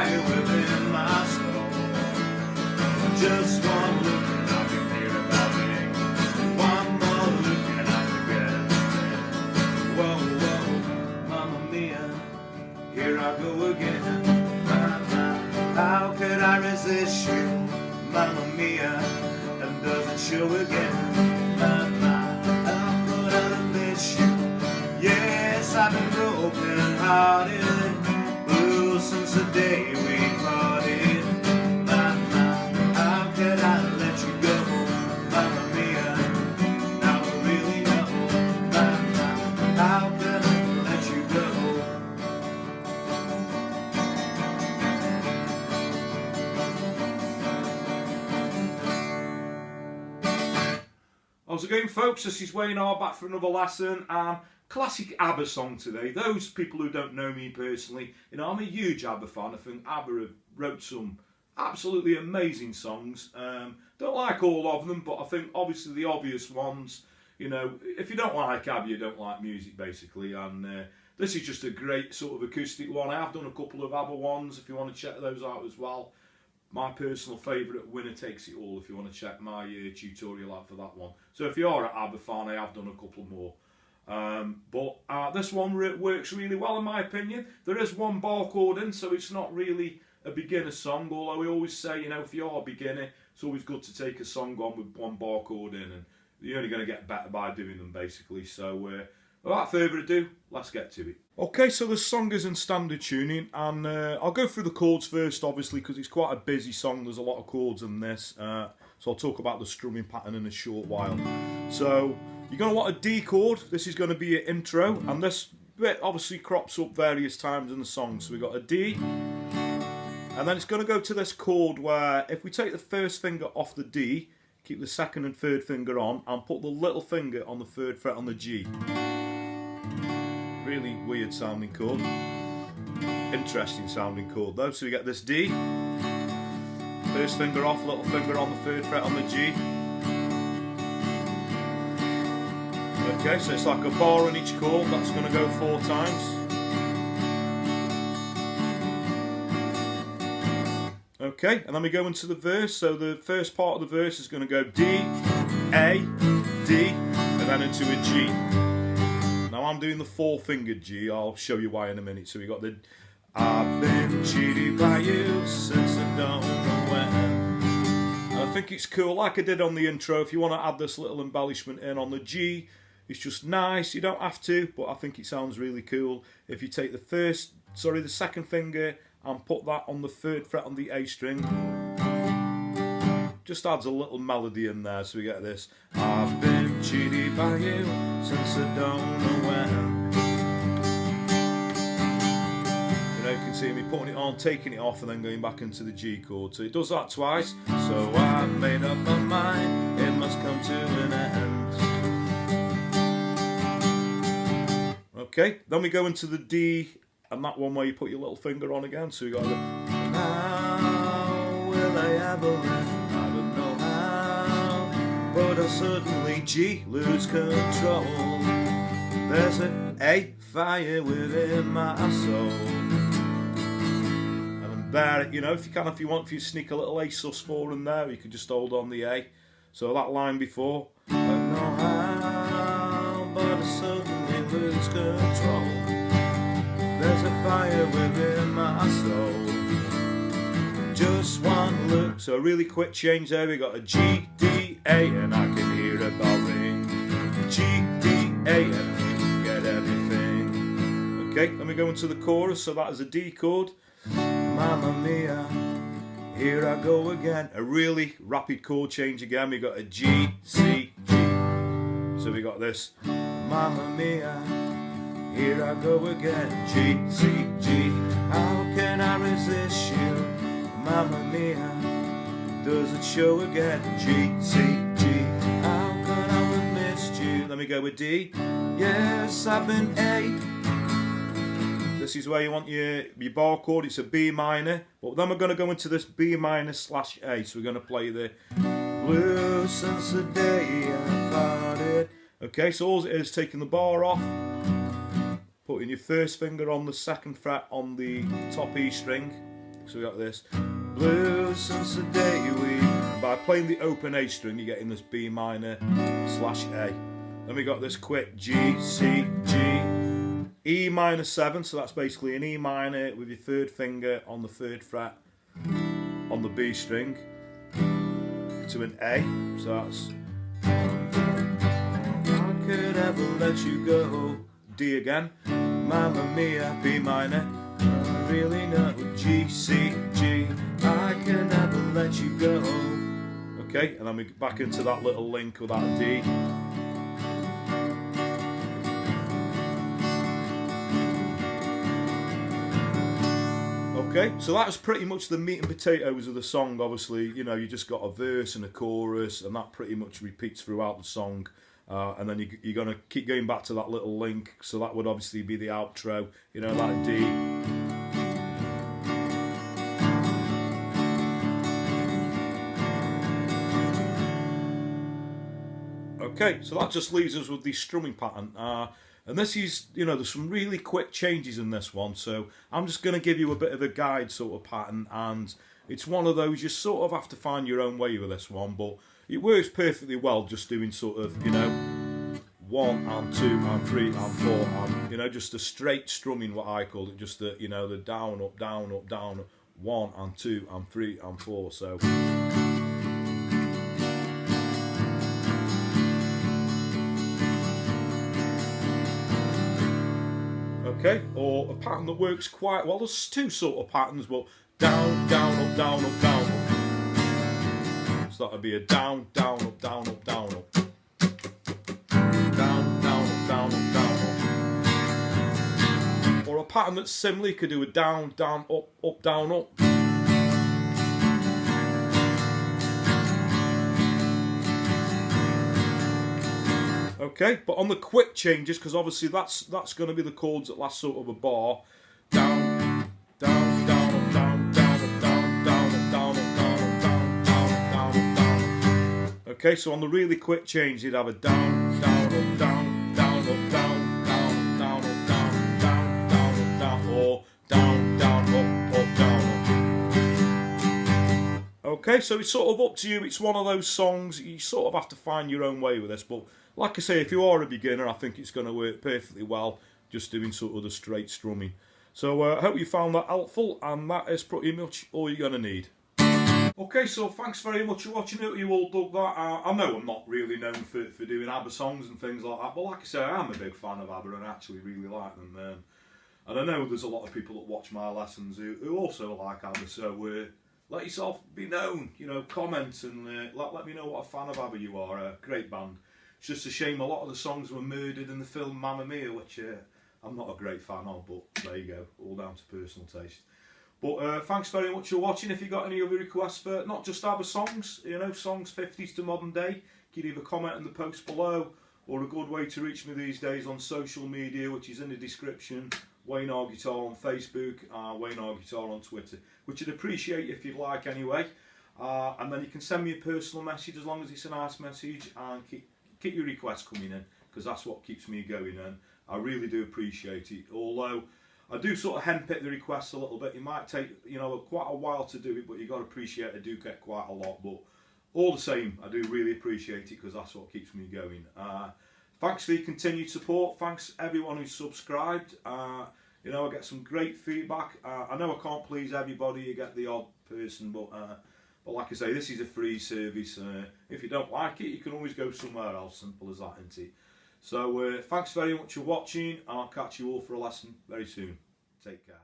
fire within my soul. Just one look and I can hear about me. One more look and I forget everything. Whoa, whoa, Mamma Mia, here I go again. How could I resist you, Mamma Mia? And does it show again? How could I miss you? Yes, I've been broken hearted, blue since the day we parted. How could I let you go, Mamma Mia? Now I really know, how could I let you go? How's it going, folks? This is Wayne R back for another lesson. Classic ABBA song today. Those people who don't know me personally, you know, I'm a huge ABBA fan. I think ABBA have wrote some absolutely amazing songs. Don't like all of them, but I think obviously the obvious ones, you know, if you don't like ABBA, you don't like music basically. And this is just a great sort of acoustic one. I have done a couple of ABBA ones if you want to check those out as well. My personal favourite, Winner Takes It All, if you want to check my tutorial out for that one. So if you are an ABBA fan, I have done a couple more. But this one works really well in my opinion. There is one bar chord in, so it's not really a beginner song, although we always say, you know, if you're a beginner, it's always good to take a song on with one bar chord in, and you're only going to get better by doing them basically. So without further ado, let's get to it. Okay, so the song is in standard tuning, and I'll go through the chords first, obviously, because it's quite a busy song. There's a lot of chords in this, so I'll talk about the strumming pattern in a short while. So you're going to want a D chord. This is going to be your intro, and this bit obviously crops up various times in the song. So we've got a D, and then it's going to go to this chord where if we take the first finger off the D, keep the second and third finger on, and put the little finger on the third fret on the G. Really weird sounding chord. Interesting sounding chord though. So we get this D, first finger off, little finger on the third fret on the G. Okay, so it's like a bar on each chord. That's going to go 4 times. Okay, and then we go into the verse. So the first part of the verse is going to go D, A, D, and then into a G. Now I'm doing the 4-fingered G. I'll show you why in a minute. So we got the I've been cheated by you since I don't know when. And I think it's cool, like I did on the intro. If you want to add this little embellishment in on the G, it's just nice. You don't have to, but I think it sounds really cool. If you take the second finger and put that on the third fret on the A string, just adds a little melody in there. So we get this. I've been cheated by you since I don't know when. You know, you can see me putting it on, taking it off, and then going back into the G chord. So it does that twice. So I've made up my mind, it must come to an end. Okay, then we go into the D, and that one where you put your little finger on again. So we got the how will I ever end? I don't know how, but I suddenly G lose control. There's an A fire within my soul. And there, you know, if you want, if you sneak a little A sus4 in there, you could just hold on the A. So that line before, I don't know how, but I suddenly lose control. There's a fire within my soul. Just one look. So a really quick change there. We got a G, D, A, and I can hear a bell ring. G, D, A, and I can get everything. Okay, then we go into the chorus. So that is a D chord. Mamma Mia, here I go again. A really rapid chord change again. We got a G, C, G. So we got this. Mamma Mia, here I go again. G, C, G. How can I resist you? Mamma Mia, does it show again? G, C, G. How could I have missed you? Let me go with D. Yes, I've been A. This is where you want your bar chord. It's a B minor. But then we're going to go into this B minor slash A. So we're going to play the blue since the day I parted. Okay, so all it is taking the bar off, putting your first finger on the second fret on the top E string, So we got this. Blues since the day we... By playing the open A string, you're getting this B minor slash A. Then we got this quick G, C, G, E minor 7, so that's basically an E minor with your third finger on the 3rd fret on the B string to an A. So that's... I could ever let you go. D again. Mamma Mia, B minor. I really know. G, C, G. I can never let you go. Okay, and then we get back into that little link with that D. Okay, so that's pretty much the meat and potatoes of the song. Obviously, you know, you just got a verse and a chorus, and that pretty much repeats throughout the song. And then you're going to keep going back to that little link, so that would obviously be the outro, you know, that D. Okay, so that just leaves us with the strumming pattern. And this is, you know, there's some really quick changes in this one, so I'm just going to give you a bit of a guide sort of pattern, and it's one of those you sort of have to find your own way with this one, but it works perfectly well just doing sort of, you know, 1 and 2 and 3 and 4 and, you know, just a straight strumming, what I call it, just the, you know, the down, up, down, up, down, 1 and 2 and 3 and 4, so... Okay, or a pattern that works quite well. There's two sort of patterns, but down, down, up, down, up, down, up. So that would be a down, down, up, down, up, down, up. Down, down, up, down, up, down, up. Or a pattern that's similar, you could do a down, down, up, down, up. Okay, but on the quick changes, because obviously that's going to be the chords that last sort of a bar. Down, down, down, up, down, down, up, down, down, up, down, up, down, up, down, down, up, down, up, down. Okay, so on the really quick change, you'd have a down, down, up, down, down, up, down, down, down, up, down, down, down, up, down, or down, down, up, down, up. Okay, so it's sort of up to you. It's one of those songs you sort of have to find your own way with this, but like I say, if you are a beginner, I think it's going to work perfectly well, just doing sort of the straight strumming. So I hope you found that helpful, and that is pretty much all you're going to need. Okay, so thanks very much for watching it. You all dug that. I know I'm not really known for doing ABBA songs and things like that, but like I say, I am a big fan of ABBA and I actually really like them. And I know there's a lot of people that watch my lessons who also like ABBA, so let yourself be known, you know, comment and let me know what a fan of ABBA you are. A great band. It's just a shame a lot of the songs were murdered in the film Mamma Mia, which I'm not a great fan of, but there you go, all down to personal taste. But thanks very much for watching. If you got any other requests for not just ABBA songs, you know, songs 50s to modern day, you can either comment in the post below, or a good way to reach me these days on social media, which is in the description, Wayne R Guitar on Facebook, Wayne R Guitar on Twitter, which I'd appreciate if you'd like anyway. And then you can send me a personal message as long as it's a nice message, and keep your requests coming in, because that's what keeps me going, and I really do appreciate it. Although I do sort of handpick the requests a little bit. It might take, you know, quite a while to do it, but you've got to appreciate I do get quite a lot. But all the same, I do really appreciate it, because that's what keeps me going. Thanks for your continued support. Thanks everyone who's subscribed. You know, I get some great feedback. I know I can't please everybody. You get the odd person, but like I say, this is a free service. If you don't like it, you can always go somewhere else. Simple as that, isn't it? So thanks very much for watching. I'll catch you all for a lesson very soon. Take care.